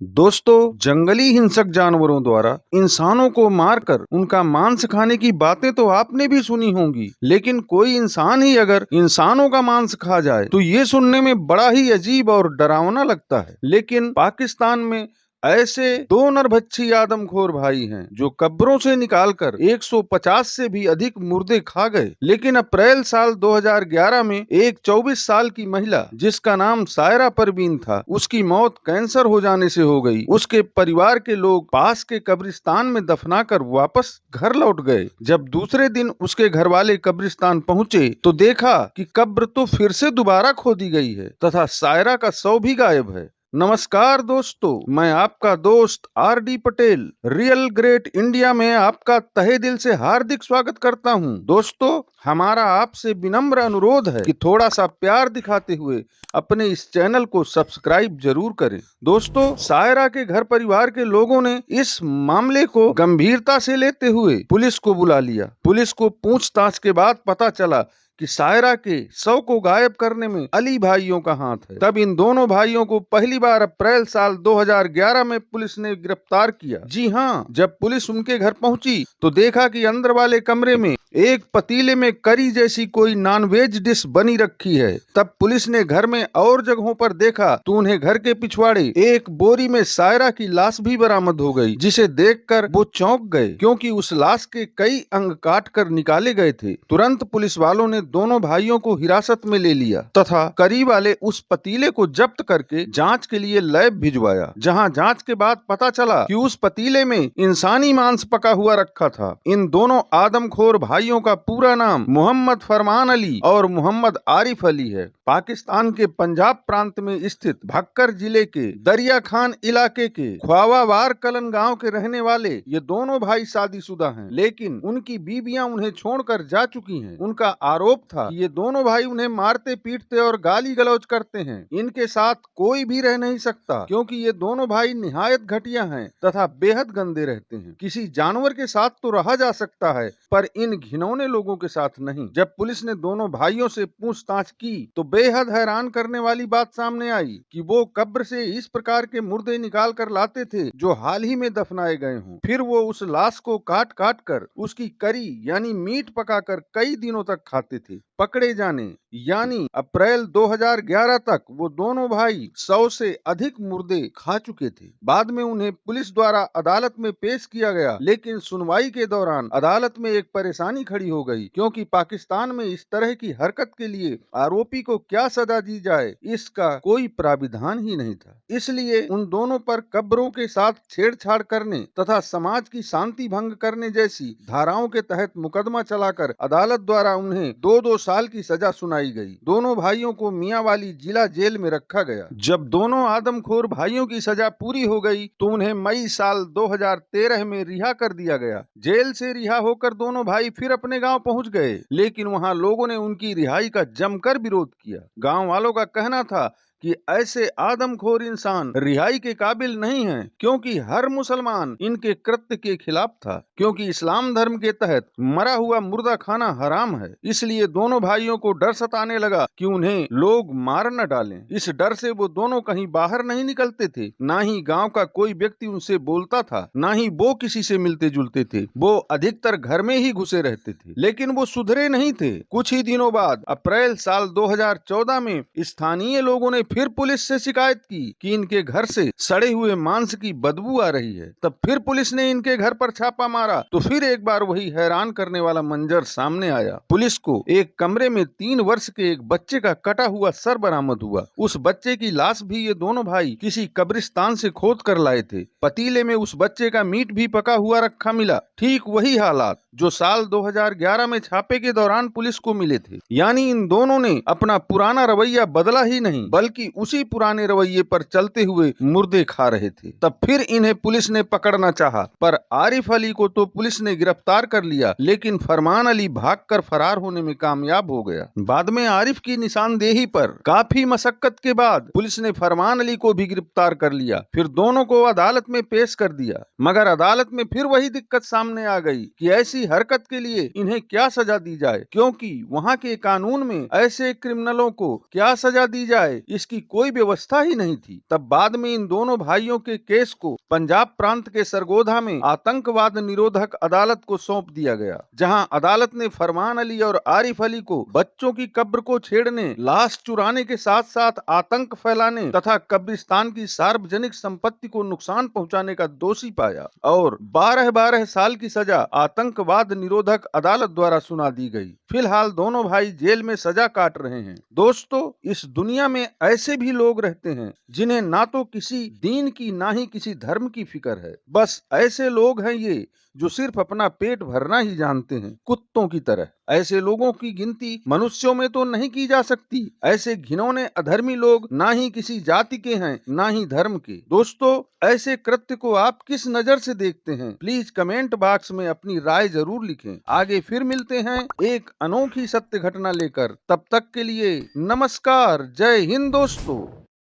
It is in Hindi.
दोस्तों, जंगली हिंसक जानवरों द्वारा इंसानों को मारकर उनका मांस खाने की बातें तो आपने भी सुनी होंगी, लेकिन कोई इंसान ही अगर इंसानों का मांस खा जाए तो ये सुनने में बड़ा ही अजीब और डरावना लगता है। लेकिन पाकिस्तान में ऐसे दो नरभक्षी आदमखोर भाई हैं जो कब्रों से निकालकर 150 से भी अधिक मुर्दे खा गए। लेकिन अप्रैल साल 2011 में एक 24 साल की महिला जिसका नाम सायरा परवीन था, उसकी मौत कैंसर हो जाने से हो गई। उसके परिवार के लोग पास के कब्रिस्तान में दफनाकर वापस घर लौट गए। जब दूसरे दिन उसके घर वाले कब्रिस्तान पहुंचे तो देखा कि कब्र तो फिर से दोबारा खोदी गई है तथा सायरा का शव भी गायब है। नमस्कार दोस्तों, मैं आपका दोस्त RD Patel real great India में आपका तहे दिल से हार्दिक स्वागत करता हूं। दोस्तों, हमारा आपसे विनम्र अनुरोध है कि थोड़ा सा प्यार दिखाते हुए अपने इस चैनल को सब्सक्राइब जरूर करें। दोस्तों, सायरा के घर परिवार के लोगों ने इस मामले को गंभीरता से लेते हुए पुलिस को बुला लिया। पुलिस को पूछताछ के बाद पता चला कि सायरा के शव को गायब करने में अली भाइयों का हाथ है। तब इन दोनों भाइयों को पहली बार अप्रैल साल 2011 में पुलिस ने गिरफ्तार किया। जी हाँ, जब पुलिस उनके घर पहुंची तो देखा कि अंदर वाले कमरे में एक पतीले में करी जैसी कोई नॉनवेज डिश बनी रखी है। तब पुलिस ने घर में और जगहों पर देखा तो उन्हें घर के पिछवाड़े एक बोरी में सायरा की लाश भी बरामद हो गई, जिसे देखकर वो चौंक गए क्योंकि उस लाश के कई अंग काट कर निकाले गए थे। तुरंत पुलिस वालों ने दोनों भाइयों को हिरासत में ले लिया तथा करी वाले उस पतीले को जब्त करके जांच के लिए लैब भिजवाया, जहां जांच के बाद पता चला कि उस पतीले में इंसानी मांस पका हुआ रखा था। इन दोनों आदमखोर भाइयों का पूरा नाम मोहम्मद फरमान अली और मोहम्मद आरिफ अली है। पाकिस्तान के पंजाब प्रांत में स्थित भक्कर जिले के दरिया खान इलाके के ख्वावावार कलन गांव के रहने वाले ये दोनों भाई शादीशुदा हैं, लेकिन उनकी बीवियां उन्हें छोड़कर जा चुकी हैं। उनका आरोप था कि ये दोनों भाई उन्हें मारते पीटते और गाली गलौज करते हैं। इनके साथ कोई भी रह नहीं सकता क्योंकि ये दोनों भाई निहायत घटिया हैं तथा बेहद गंदे रहते हैं। किसी जानवर के साथ तो रहा जा सकता है, पर इन घिनौने लोगों के साथ नहीं। जब पुलिस ने दोनों भाइयों से पूछताछ की तो बेहद हैरान करने वाली बात सामने आई कि वो कब्र से इस प्रकार के मुर्दे निकाल कर लाते थे जो हाल ही में दफनाए गए हों। फिर वो उस लाश को काट काट कर उसकी करी यानी मीट पकाकर कई दिनों तक खाते थे। पकड़े जाने यानी अप्रैल 2011 तक वो दोनों भाई 100 से अधिक मुर्दे खा चुके थे। बाद में उन्हें पुलिस द्वारा अदालत में पेश किया गया, लेकिन सुनवाई के दौरान अदालत में एक परेशानी खड़ी हो गई क्योंकि पाकिस्तान में इस तरह की हरकत के लिए आरोपी को क्या सजा दी जाए इसका कोई प्राविधान ही नहीं था। इसलिए उन दोनों पर कब्रों के साथ छेड़छाड़ करने तथा समाज की शांति भंग करने जैसी धाराओं के तहत मुकदमा चलाकर अदालत द्वारा उन्हें 2-2 साल की सजा सुनाई गई। दोनों भाइयों को मियांवाली जिला जेल में रखा गया। जब दोनों आदमखोर भाइयों की सजा पूरी हो गई तो उन्हें मई साल 2013 में रिहा कर दिया गया। जेल से रिहा होकर दोनों भाई फिर अपने गांव पहुंच गए, लेकिन वहां लोगों ने उनकी रिहाई का जमकर विरोध किया। गांव वालों का कहना था कि ऐसे आदमखोर इंसान रिहाई के काबिल नहीं हैं, क्योंकि हर मुसलमान इनके कृत्य के खिलाफ था। क्योंकि इस्लाम धर्म के तहत मरा हुआ मुर्दा खाना हराम है, इसलिए दोनों भाइयों को डर सताने लगा कि उन्हें लोग मार न डालें। इस डर से वो दोनों कहीं बाहर नहीं निकलते थे, ना ही गांव का कोई व्यक्ति उनसे बोलता था, ना ही वो किसी से मिलते जुलते थे। वो अधिकतर घर में ही घुसे रहते थे। लेकिन वो सुधरे नहीं थे। कुछ ही दिनों बाद अप्रैल साल 2014 में स्थानीय लोगों ने फिर पुलिस से शिकायत की कि इनके घर से सड़े हुए मांस की बदबू आ रही है। तब फिर पुलिस ने इनके घर पर छापा मारा तो फिर एक बार वही हैरान करने वाला मंजर सामने आया। पुलिस को एक कमरे में 3 वर्ष के एक बच्चे का कटा हुआ सर बरामद हुआ। उस बच्चे की लाश भी ये दोनों भाई किसी कब्रिस्तान से खोद कर लाए थे। पतीले में उस बच्चे का मीट भी पका हुआ रखा मिला। ठीक वही हालात जो साल 2011 में छापे के दौरान पुलिस को मिले थे। यानी इन दोनों ने अपना पुराना रवैया बदला ही नहीं, बल्कि उसी पुराने रवैये पर चलते हुए मुर्दे खा रहे थे। तब फिर इन्हें पुलिस ने पकड़ना चाहा, पर आरिफ अली को तो पुलिस ने गिरफ्तार कर लिया, लेकिन फरमान अली भागकर फरार होने में कामयाब हो गया। बाद में आरिफ की निशानदेही पर काफी मशक्कत के बाद पुलिस ने फरमान अली को भी गिरफ्तार कर लिया। फिर दोनों को अदालत में पेश कर दिया, मगर अदालत में फिर वही दिक्कत सामने आ गई कि ऐसी हरकत के लिए इन्हें क्या सजा दी जाए, क्योंकि वहाँ के कानून में ऐसे क्रिमिनलों को क्या सजा दी जाए इसकी कोई व्यवस्था ही नहीं थी। तब बाद में इन दोनों भाइयों के केस को पंजाब प्रांत के सरगोधा में आतंकवाद निरोधक अदालत को सौंप दिया गया, जहां अदालत ने फरमान अली और आरिफ अली को बच्चों की कब्र को छेड़ने, लाश चुराने के साथ साथ आतंक फैलाने तथा कब्रिस्तान की सार्वजनिक संपत्ति को नुकसान पहुंचाने का दोषी पाया और 12-12 साल की सजा आतंकवाद निरोधक अदालत द्वारा सुना दी गई। फिलहाल दोनों भाई जेल में सजा काट रहे हैं। दोस्तों, इस दुनिया में ऐसे भी लोग रहते हैं जिन्हें ना तो किसी दीन की ना ही किसी धर्म की फिक्र है। बस ऐसे लोग हैं ये जो सिर्फ अपना पेट भरना ही जानते हैं, कुत्तों की तरह। ऐसे लोगों की गिनती मनुष्यों में तो नहीं की जा सकती। ऐसे घिनौने अधर्मी लोग ना ही किसी जाति के हैं ना ही धर्म के। दोस्तों, ऐसे कृत्य को आप किस नजर से देखते हैं? प्लीज कमेंट बॉक्स में अपनी राय जरूर लिखें। आगे फिर मिलते हैं एक अनोखी सत्य घटना लेकर। तब तक के लिए नमस्कार। जय हिंद दोस्तों।